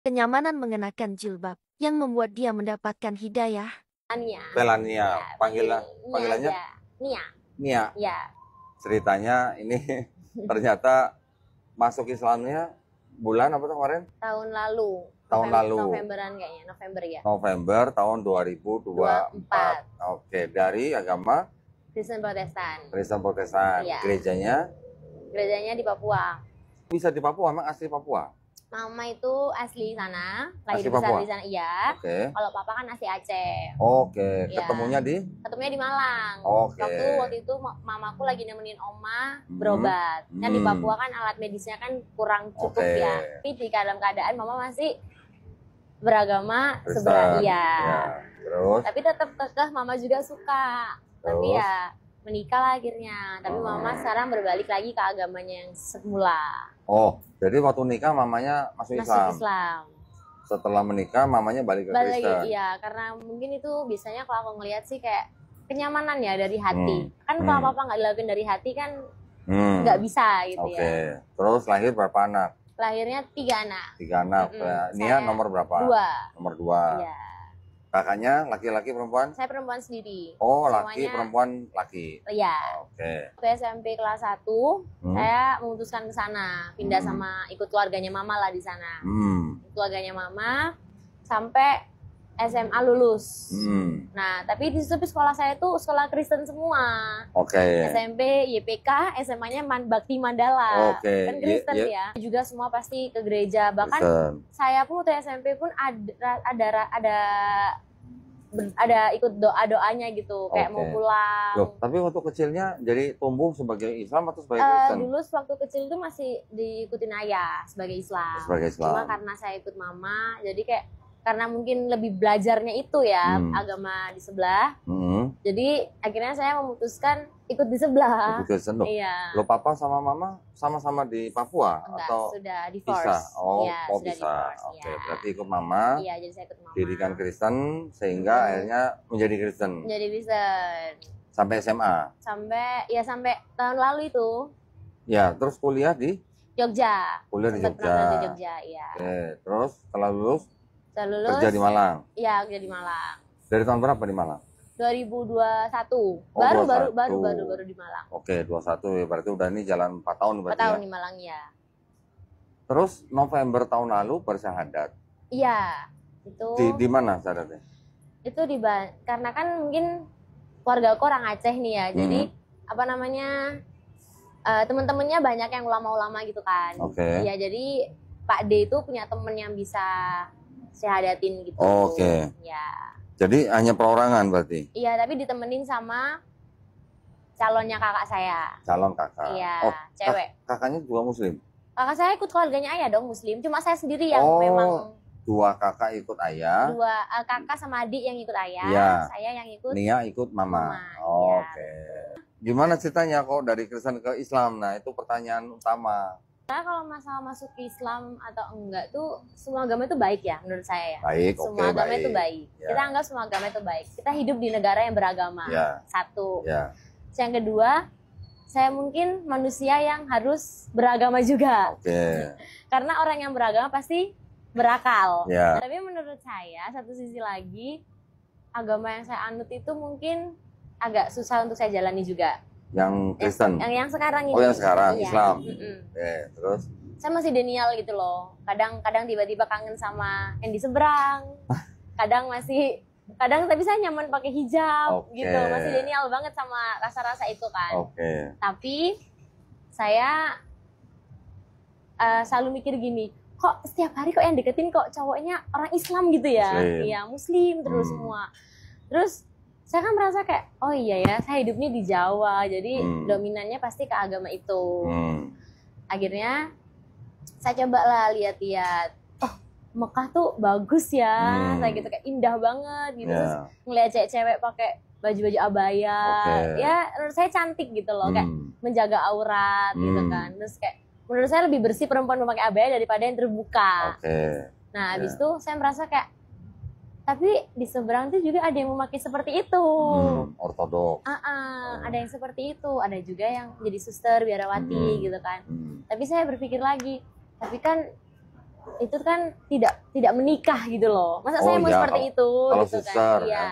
kenyamanan mengenakan jilbab yang membuat dia mendapatkan hidayah. Nia. Belania, Ya, panggilannya aja. Nia. Nia. Ya. Ceritanya ini ternyata masuk Islamnya bulan apa tuh kemarin? Tahun lalu. Tahun lalu. Novemberan kayaknya, November ya. November tahun 2024. Oke, dari agama Kristen Protestan. Kristen Protestan. Iya. Gerejanya di Papua. bisa di Papua, emang asli Papua? Mama itu asli sana, lahir Asli besar Papua? di sana, iya. Oke. Kalau papa kan asli Aceh. Oke, Iya. ketemunya di? Ketemunya di Malang. Oke. Waktu itu mamaku lagi nemenin oma berobat. Kan di Papua kan alat medisnya kan kurang cukup Oke. ya. Tapi di dalam keadaan mama masih beragama Kristen. sebelah iya. Ya. Terus? Tapi tetap kekeh mama juga suka. Tapi Terus? ya menikah lah akhirnya. Tapi mama sekarang berbalik lagi ke agamanya yang semula. Oh, jadi waktu nikah mamanya masuk Islam. Islam. Setelah menikah mamanya balik ke Kristen. Iya, karena mungkin itu biasanya kalau aku ngelihat sih kayak kenyamanan ya dari hati. Kan kalau apa nggak dilakuin dari hati kan nggak bisa gitu Oke. ya. Terus lahir berapa anak? Lahirnya 3 anak. 3 anak. Nia nomor berapa? 2. Nomor 2. Iya. Kakaknya laki-laki perempuan? Saya perempuan sendiri. Oh, Semuanya, laki perempuan laki. Iya. Oke. Waktu SMP kelas 1, saya memutuskan ke sana, pindah sama ikut keluarganya mama lah di sana. Keluarganya mama sampai SMA lulus. Nah, tapi di situ sekolah saya tuh sekolah Kristen semua. Oke. SMP, YPK, SMA-nya Bakti Mandala. Oke. Kan Kristen ya. Juga semua pasti ke gereja. Bahkan saya pun waktu SMP pun ada ikut doa-doanya gitu, kayak mau pulang. Loh, tapi waktu kecilnya jadi tumbuh sebagai Islam atau sebagai Kristen? Dulu waktu kecil tuh masih diikutin ayah sebagai Islam. Sebagai Islam. Cuma karena saya ikut mama, jadi kayak karena mungkin lebih belajarnya itu ya agama di sebelah. Jadi akhirnya saya memutuskan ikut di sebelah. Ikut Kristen loh. Iya. Lo papa sama mama sama-sama di Papua? Enggak, atau sudah divorce. bisa? Oh, ya, oh sudah bisa. divorce, Oke, ya. berarti ikut mama. Iya, jadi saya ikut mama. Didikan Kristen sehingga akhirnya menjadi Kristen. Menjadi Kristen. Sampai SMA. Sampai tahun lalu itu. Ya, terus kuliah di Jogja. Kuliah di Jogja. Di Jogja, iya. Oke, terus setelah lulus kerja di Malang. Iya, kerja di Malang. Dari tahun berapa di Malang? 2021. Oh, baru di Malang. Oke, 21 ya, berarti udah ini jalan 4 tahun berarti 4 tahun ya? di Malang ya. Terus November tahun lalu bersyahadat. Iya, itu Di mana syahadatnya? Itu karena kan mungkin keluarga aku orang Aceh nih ya. Jadi apa namanya? Teman-temannya banyak yang ulama-ulama gitu kan. Oke. Iya, jadi Pak D itu punya temen yang bisa syahadatin gitu. Oke. Ya. Jadi hanya perorangan berarti? Iya, tapi ditemenin sama calonnya kakak saya. Calon kakak? Iya, oh, cewek. Kakaknya juga muslim? Kakak saya ikut keluarganya ayah dong muslim, cuma saya sendiri yang memang... 2 kakak ikut ayah? 2 kakak sama adik yang ikut ayah, ya. Saya yang ikut... Nia ikut mama? Oke. Ya. Gimana ceritanya kok dari Kristen ke Islam? Nah, itu pertanyaan utama. Nah, kalau masalah masuk ke Islam atau enggak tuh semua agama itu baik ya menurut saya ya. Baik, semua agama baik. itu baik. Ya. Kita anggap semua agama itu baik. Kita hidup di negara yang beragama. Ya. 1. Ya. Yang kedua, saya mungkin manusia yang harus beragama juga. Oke. Karena orang yang beragama pasti berakal. Ya. Tapi menurut saya satu sisi lagi agama yang saya anut itu mungkin agak susah untuk saya jalani juga. Yang Kristen? Yang sekarang ini. Oh, yang sekarang, iya. Islam. Terus? Saya masih denial gitu loh. Kadang tiba-tiba kangen sama yang di seberang. Kadang tapi saya nyaman pakai hijab gitu. Masih denial banget sama rasa-rasa itu kan. Tapi saya selalu mikir gini, kok setiap hari kok yang deketin kok cowoknya orang Islam gitu ya. Iya, muslim terus semua. Terus saya kan merasa kayak, oh iya ya, saya hidupnya di Jawa, jadi dominannya pasti ke agama itu. Akhirnya saya coba lah lihat-lihat, oh Mekah tuh bagus ya, saya gitu kayak indah banget gitu. Terus ngeliat cewek-cewek pakai baju-baju abaya, ya menurut saya cantik gitu loh, kayak menjaga aurat gitu kan. Terus kayak menurut saya lebih bersih perempuan memakai abaya daripada yang terbuka. Nah habis itu saya merasa kayak, tapi di seberang itu juga ada yang memakai seperti itu. Ortodoks. Ada yang seperti itu. Ada juga yang jadi suster, biarawati gitu kan. Tapi saya berpikir lagi, tapi kan itu kan tidak menikah gitu loh. Masa saya mau ya, seperti itu kalau gitu sister, kan. Iya.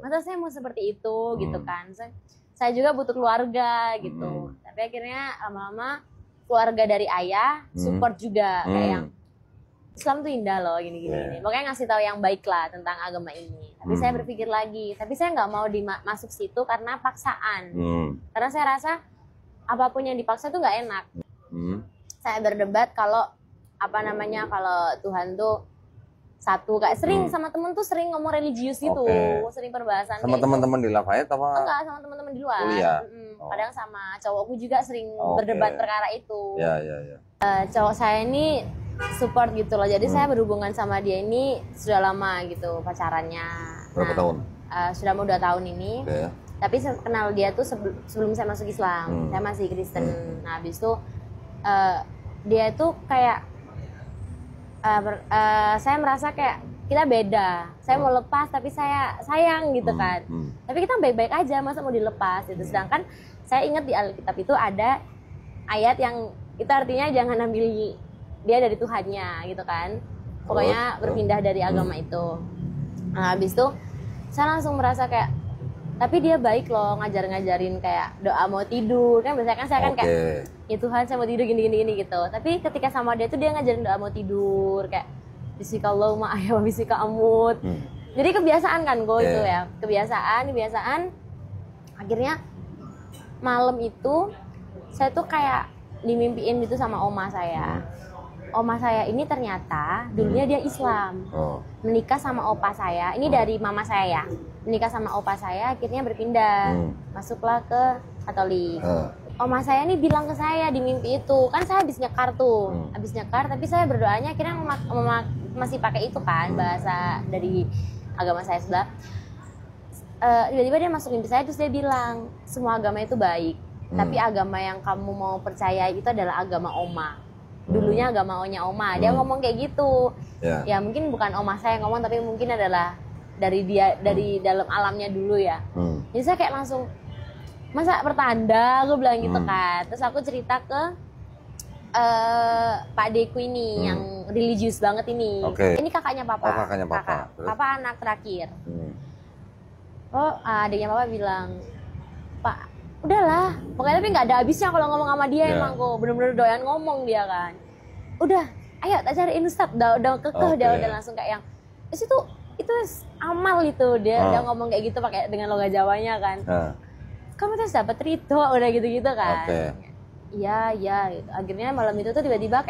Masa saya mau seperti itu gitu kan. Saya juga butuh keluarga gitu. Tapi akhirnya lama-lama keluarga dari ayah support juga kayak yang Islam tuh indah loh gini-gini. Pokoknya ngasih tahu yang baik lah tentang agama ini. Tapi saya berpikir lagi, tapi saya nggak mau masuk situ karena paksaan. Karena saya rasa apapun yang dipaksa tuh nggak enak. Saya berdebat kalau kalau Tuhan tuh satu, kayak sering sama temen tuh sering ngomong religius gitu, sering perbahasan. Sama teman-teman di Lafayette apa? Enggak, sama teman-teman di luar. Kadang sama cowokku juga sering berdebat perkara itu. Ya. Cowok saya ini support gitu loh, jadi saya berhubungan sama dia ini sudah lama gitu pacarannya. Berapa tahun? Sudah mau 2 tahun ini. Tapi saya kenal dia tuh sebelum saya masuk Islam. Saya masih Kristen. Nah habis itu dia tuh kayak saya merasa kayak kita beda. Saya mau lepas tapi saya sayang gitu kan. Tapi kita baik-baik aja, masa mau dilepas gitu. Sedangkan saya ingat di Alkitab itu ada ayat yang itu artinya jangan ambil dia dari Tuhannya gitu kan. Pokoknya berpindah dari agama itu. Nah habis itu saya langsung merasa kayak, tapi dia baik loh ngajarin kayak doa mau tidur. Kan biasanya kan saya kan kayak, ya Tuhan saya mau tidur gini gitu. Tapi ketika sama dia tuh dia ngajarin doa mau tidur kayak Bismillahirrahmanirrahim ayah bismika amut. Jadi kebiasaan kan gue itu ya. Kebiasaan. Akhirnya malam itu saya tuh kayak dimimpiin gitu sama oma saya. Oma saya ini ternyata dulunya dia Islam. Menikah sama opa saya. Ini dari mama saya ya. Menikah sama opa saya akhirnya berpindah. Masuklah ke Katolik. Oma saya ini bilang ke saya di mimpi itu, kan saya habis nyekar tuh. Habis nyekar tapi saya berdoanya akhirnya masih pakai itu kan bahasa dari agama saya sebelah. Tiba-tiba dia masuk mimpi saya terus dia bilang, semua agama itu baik. Tapi agama yang kamu mau percaya itu adalah agama oma. Dulunya agamanya oma. Dia ngomong kayak gitu. Ya mungkin bukan oma saya yang ngomong, tapi mungkin adalah dari dia, dari dalam alamnya dulu ya. Jadi saya kayak langsung, masa pertanda, aku bilang gitu kan. Terus aku cerita ke Pak Deku ini yang religius banget ini. Ini kakaknya papa. Kakaknya papa. Papa anak terakhir. Adiknya papa bilang, Pak, udahlah. Pokoknya tapi nggak ada habisnya kalau ngomong sama dia emang kok. Bener-bener doyan ngomong dia kan. Udah, ayo tak cariin Ustadz. Udah kekeh, udah langsung kayak yang, itu amal itu. Dia ngomong kayak gitu pakai dengan logat Jawanya kan. Kamu terus dapat ridho udah gitu-gitu kan. Iya gitu. Akhirnya malam itu tuh tiba-tiba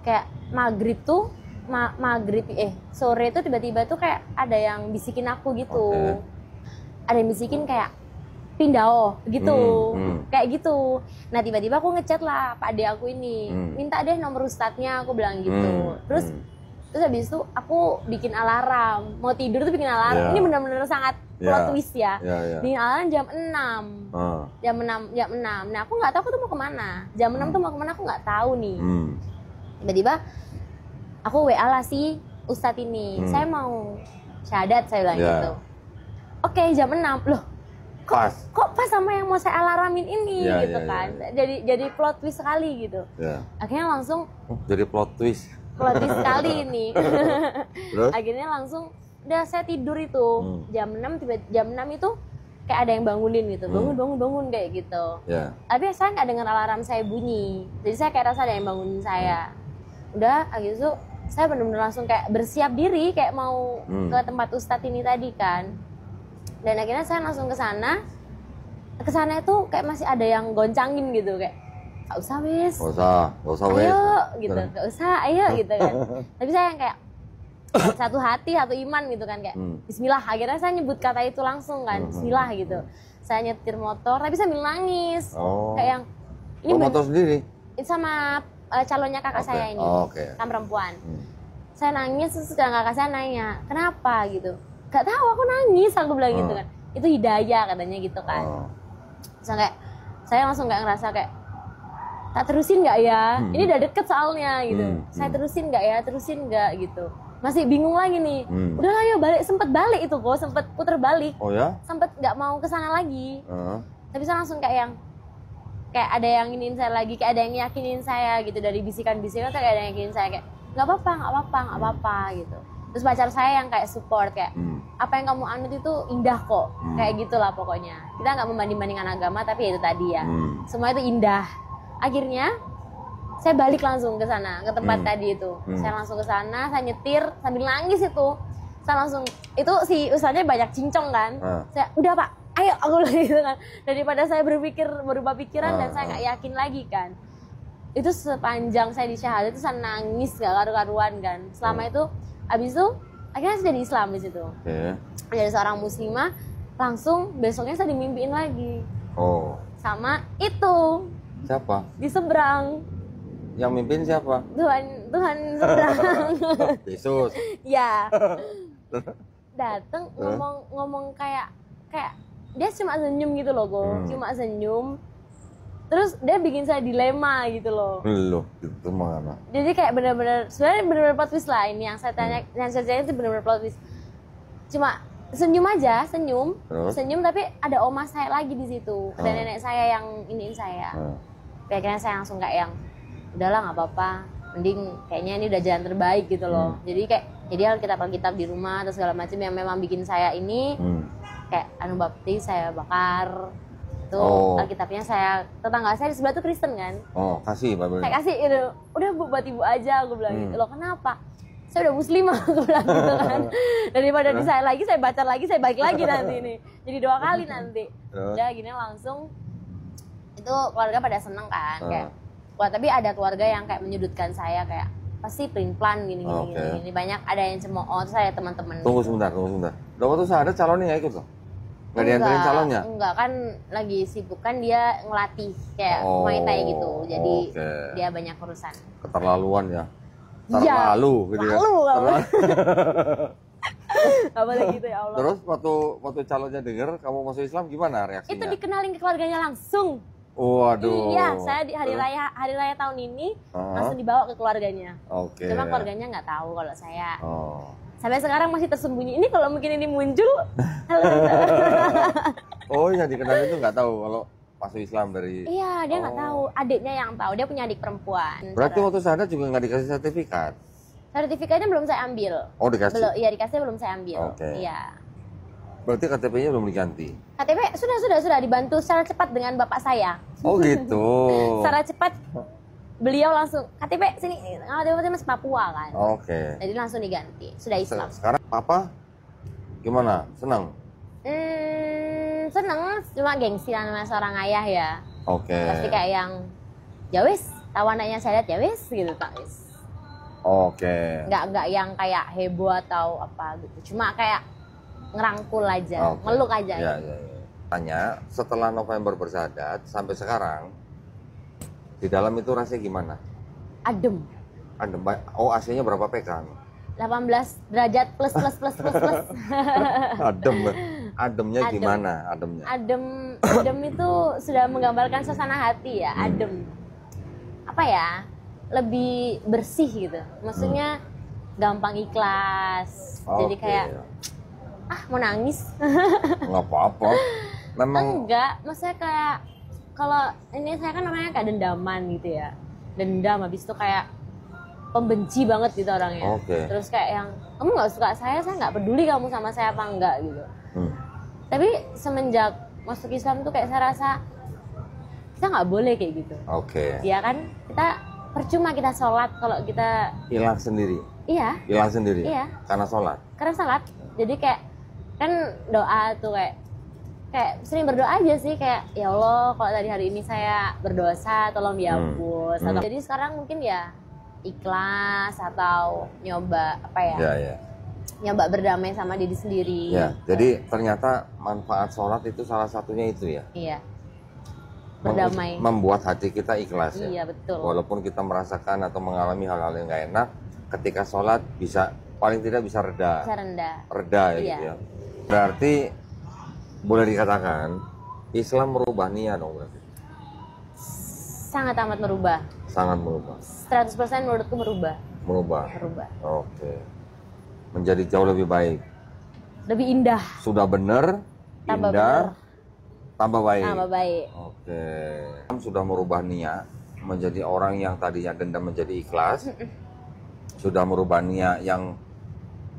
kayak maghrib tuh sore tuh tiba-tiba tuh kayak ada yang bisikin aku gitu. Ada yang bisikin kayak pindah gitu. Kayak gitu. Nah tiba-tiba aku ngechat lah Pak Ade aku ini, minta deh nomor ustadznya, aku bilang gitu. Terus habis itu aku bikin alarm, mau tidur tuh bikin alarm. Ini benar-benar sangat plot twist ya. Bikin alarm jam 6. Jam 6. Nah, aku nggak tahu aku tuh mau kemana. Jam 6 tuh mau kemana aku nggak tahu nih. Tiba-tiba aku WA lah si Ustadz ini. Saya mau syahadat, saya bilang gitu. Oke, jam 6. Loh, kok pas sama yang mau saya alarmin ini gitu kan. Jadi plot twist sekali gitu. Akhirnya langsung jadi plot twist sekali ini. Akhirnya langsung udah saya tidur itu jam 6 itu kayak ada yang bangunin gitu, bangun kayak gitu. Tapi saya nggak dengar alarm saya bunyi, jadi saya kayak rasa ada yang bangunin saya. Udah habis itu saya benar-benar langsung kayak bersiap diri kayak mau ke tempat ustadz ini tadi kan. Dan akhirnya saya langsung ke sana itu kayak masih ada yang goncangin gitu kayak gak usah wis, ayo gitu, gak usah ayo gitu kan. Tapi saya yang kayak satu hati satu iman gitu kan kayak Bismillah. Akhirnya saya nyebut kata itu langsung kan, Bismillah gitu. Saya nyetir motor tapi sambil nangis kayak yang ini motor sendiri sama calonnya kakak saya ini kan perempuan. Saya nangis terus kakak saya nanya kenapa gitu, gak tahu aku nangis, aku bilang gitu kan. Itu hidayah katanya gitu kan. Terus kayak saya langsung kayak ngerasa kayak tak terusin nggak ya? Ini udah deket soalnya gitu. Saya terusin nggak gitu. Masih bingung lagi nih. Udahlah yuk balik, sempet balik itu kok, sempet puter balik. Sempet nggak mau kesana lagi. Tapi saya langsung kayak ada yang ingin saya lagi, kayak ada yang yakinin saya gitu dari bisikan-bisikan tuh kayak ada yang yakinin saya kayak nggak apa-apa gitu. Terus pacar saya yang kayak support kayak apa yang kamu anut itu indah kok, kayak gitulah pokoknya. Kita nggak membanding-bandingkan agama, tapi itu tadi ya, semua itu indah. Akhirnya saya balik langsung ke sana, ke tempat tadi itu. Saya langsung ke sana, saya nyetir sambil nangis itu. Saya langsung, itu si ustadznya banyak cincong kan. Saya, udah Pak, ayo aku lagi gitu kan. Daripada saya berubah pikiran dan saya nggak yakin lagi kan. Itu sepanjang saya di syahadat itu saya nangis gak karu-karuan kan. Selama itu, abis itu akhirnya saya jadi Islam di situ. Jadi seorang muslimah, langsung besoknya saya dimimpiin lagi. Sama itu. Siapa? Di seberang. Yang mimpin siapa? Tuhan seberang. Yesus. Ya. Dateng ngomong kayak dia cuma senyum gitu loh, cuma senyum. Terus dia bikin saya dilema gitu loh. Loh, itu mana? Jadi kayak benar-benar sebenarnya benar-benar plot twist lah ini yang saya tanya, yang saya tanya itu benar-benar plot twist. Cuma senyum aja, senyum tapi ada oma saya lagi di situ, ada nenek saya yang iniin saya. Akhirnya saya langsung kayak yang udahlah nggak apa-apa, mending kayaknya ini udah jalan terbaik gitu loh. Jadi alkitab di rumah atau segala macam yang memang bikin saya ini kayak baptis saya bakar. Tuh alkitabnya tetangga saya di sebelah tuh Kristen kan. Kasih Pak. Saya kasih itu, udah buat ibu aja, aku bilang gitu. Loh kenapa? Saya udah muslimah, aku bilang gitu kan. Daripada di saya lagi, saya baca lagi, saya balik lagi nanti ini. Jadi 2 kali nanti. Udah gini langsung, itu keluarga pada seneng kan. Kayak, wah tapi ada keluarga yang kayak menyudutkan saya kayak pasti pelin-pelan gini. Banyak ada yang cemooh, terus ada teman-teman. Tunggu sebentar. Udah waktu saya ada calonnya nggak ikut loh? Nggak diantarin calonnya? Enggak, kan lagi sibuk kan dia ngelatih kayak Muay Thai gitu. Jadi dia banyak urusan. Keterlaluan ya? Terlalu gitu ya? Terlalu. Gak boleh gitu ya Allah. Terus waktu calonnya denger kamu masuk Islam gimana reaksinya? Itu dikenalin ke keluarganya langsung. Waduh. Iya, saya di hari raya tahun ini langsung dibawa ke keluarganya. Cuma keluarganya nggak tahu kalau saya. Sampai sekarang masih tersembunyi. Ini kalau mungkin ini muncul. Yang dikenalin itu nggak tahu kalau masuk Islam dari. Iya, dia nggak tahu. Adiknya yang tahu. Dia punya adik perempuan. Berarti waktu sana juga nggak dikasih sertifikat? Sertifikatnya belum saya ambil. Dikasih? Belum, iya dikasih belum saya ambil. Iya. Berarti KTP-nya belum diganti? KTP sudah dibantu secara cepat dengan bapak saya. Gitu. Secara cepat beliau langsung KTP sini, KTP masih Papua kan. Jadi langsung diganti. Sudah Islam. Sekarang papa gimana? Senang? Senang, cuma gengsi sama seorang ayah ya. Pasti kayak yang ya wis, tahu anaknya saya lihat ya wis gitu tak wis. Nggak yang kayak heboh atau apa gitu. Cuma kayak ngerangkul aja, meluk aja. Ya. Tanya, setelah November Bersyahadat sampai sekarang di dalam itu rasanya gimana? Adem. AC-nya berapa PK? 18 derajat plus. Ademnya gimana? Adem itu sudah menggambarkan suasana hati ya. Adem. Apa ya? Lebih bersih gitu. Maksudnya gampang ikhlas. Jadi kayak mau nangis. Nggak apa-apa. Memang enggak, maksudnya kayak kalau ini saya kan orangnya kayak dendaman gitu ya. Dendam, habis itu kayak pembenci banget gitu orangnya. Terus kayak yang kamu nggak suka saya nggak peduli kamu sama saya apa enggak gitu. Tapi semenjak masuk Islam tuh kayak saya rasa kita nggak boleh kayak gitu. Ya kan, kita percuma kita sholat kalau kita hilang sendiri. Iya. Hilang sendiri. Iya. Karena sholat. Jadi kayak kan doa tuh kayak sering berdoa aja sih kayak ya Allah kalau tadi hari ini saya berdosa tolong dihapus. Jadi sekarang mungkin ya ikhlas atau nyoba apa ya? Nyoba berdamai sama diri sendiri. Jadi ternyata manfaat sholat itu salah satunya itu ya. Iya. Berdamai. Membuat hati kita ikhlas ya. Iya betul. Walaupun kita merasakan atau mengalami hal-hal yang gak enak, ketika sholat paling tidak bisa reda. Reda ya gitu ya. Berarti boleh dikatakan Islam merubah niat dong berarti. Sangat amat merubah. 100% menurutku merubah. Menjadi jauh lebih baik. Lebih indah. Sudah benar, indah, tambah baik. Sudah merubah niat menjadi orang yang tadinya dendam menjadi ikhlas. sudah merubah Nia yang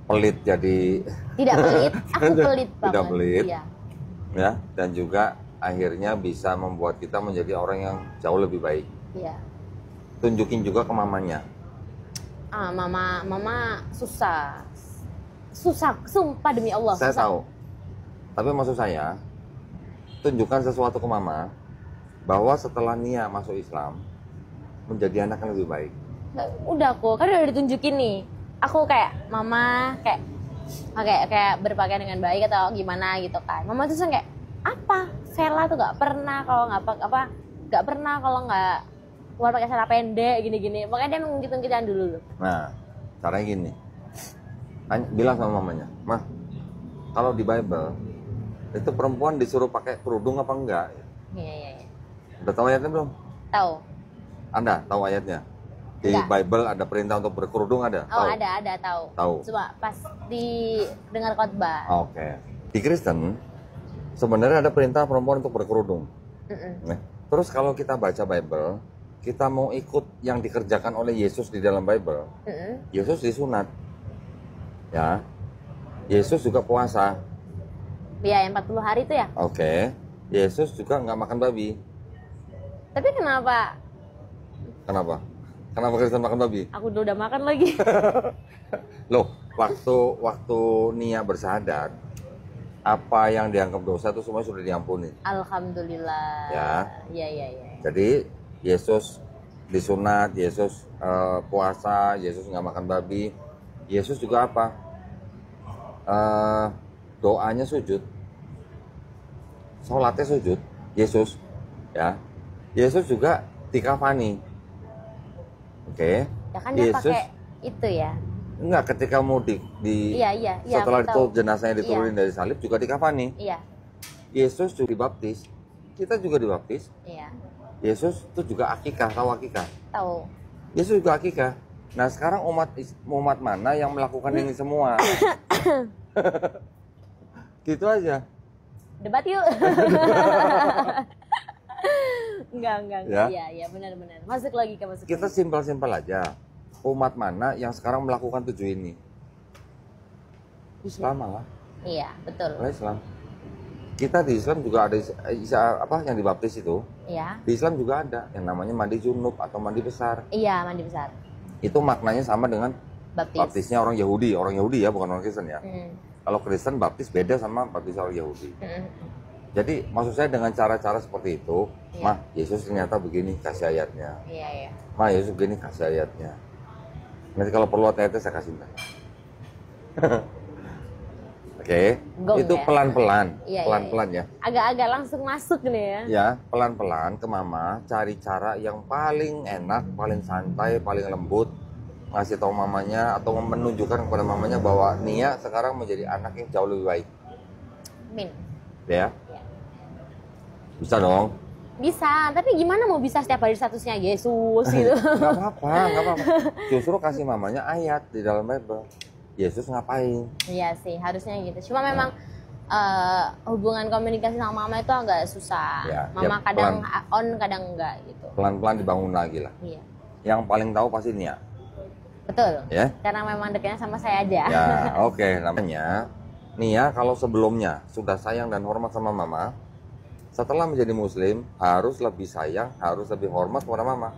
pelit jadi tidak pelit, aku pelit banget. Tidak pelit. Iya. Ya, dan juga akhirnya bisa membuat kita menjadi orang yang jauh lebih baik. Iya. Tunjukin juga ke mamanya. Mama susah, sumpah demi Allah. Saya susah. tahu. Tapi maksud saya, tunjukkan sesuatu ke mama bahwa setelah Nia masuk Islam menjadi anak yang lebih baik. Udah kan udah ditunjukin nih. Aku kayak mama kayak berpakaian dengan baik atau gimana gitu kan. Mama tuh kayak apa? Sela tuh nggak pernah kalau nggak keluar pakai celana pendek gini-gini. Pokoknya dia mengungkit-ungkitan dulu. Nah, caranya gini. Bilang sama mamanya, "Mah, kalau di Bible itu perempuan disuruh pakai kerudung apa enggak?" Iya. Udah tahu ayatnya belum? Tahu. Anda tahu ayatnya? Di Enggak. Bible ada perintah untuk berkerudung ada? Oh, tahu? ada tahu. Tahu. Cuma pas dengar khotbah. Oke. Di Kristen sebenarnya ada perintah perempuan untuk berkerudung. Nah, terus kalau kita baca Bible, kita mau ikut yang dikerjakan oleh Yesus di dalam Bible. Yesus disunat. Ya. Yesus juga puasa. Iya, yang 40 hari itu ya. Oke. Yesus juga nggak makan babi. Tapi kenapa? Kenapa? Kenapa Kristen makan babi? Aku udah makan lagi. Loh, waktu Nia bersahadat, apa yang dianggap dosa itu semua sudah diampuni. Alhamdulillah. Ya. Iya. Jadi Yesus disunat, Yesus puasa, Yesus nggak makan babi. Yesus juga apa? Doanya sujud, sholatnya sujud. Yesus, ya. Yesus juga dikafani. Oke. Ya kan dia pakai itu ya. Enggak, ketika mau Iya, setelah itu tahu. jenazahnya diturunin dari salib juga dikafani. Iya. Yesus juga dibaptis. Kita juga dibaptis. Iya. Yesus itu juga akikah, tahu akikah? Tahu. Yesus juga akikah. Nah, sekarang umat mana yang melakukan ini semua? Gitu aja. Debat yuk. Enggak. Ya? Iya, benar. Masuk lagi. Kita simpel-simpel aja. Umat mana yang sekarang melakukan 7 ini? Islam malah. Iya, betul. Islam. Kita di Islam juga ada yang dibaptis itu. Iya. Di Islam juga ada yang namanya mandi junub atau mandi besar. Iya, mandi besar. Itu maknanya sama dengan baptisnya orang Yahudi ya, bukan orang Kristen ya. Kalau Kristen baptis beda sama baptis orang Yahudi. Jadi maksud saya dengan cara-cara seperti itu, Mah, Yesus ternyata begini kasih ayatnya. Iya. Mah, Yesus begini kasih ayatnya. Nanti kalau perlu ayatnya saya kasih. Oke. Itu ya? pelan-pelan, Iya. ya. Agak-agak langsung masuk nih ya. Ya, pelan-pelan ke mama, cari cara yang paling enak, paling santai, paling lembut, ngasih tahu mamanya atau menunjukkan kepada mamanya bahwa Nia sekarang menjadi anak yang jauh lebih baik. Amin. Ya. Bisa dong. Bisa, tapi gimana mau bisa setiap hari statusnya Yesus gitu? Gak apa-apa. Justru kasih mamanya ayat di dalam Bible. Yesus ngapain? Iya sih, harusnya gitu. Cuma memang hubungan komunikasi sama mama itu agak susah. Ya, mama kadang on, kadang enggak gitu. Pelan-pelan dibangun lagi lah. Iya. Yang paling tahu pasti Nia. Betul. Ya. Karena memang dekatnya sama saya aja. Ya, oke. Namanya Nia kalau sebelumnya sudah sayang dan hormat sama mama, setelah menjadi muslim harus lebih sayang, harus lebih hormat kepada mama.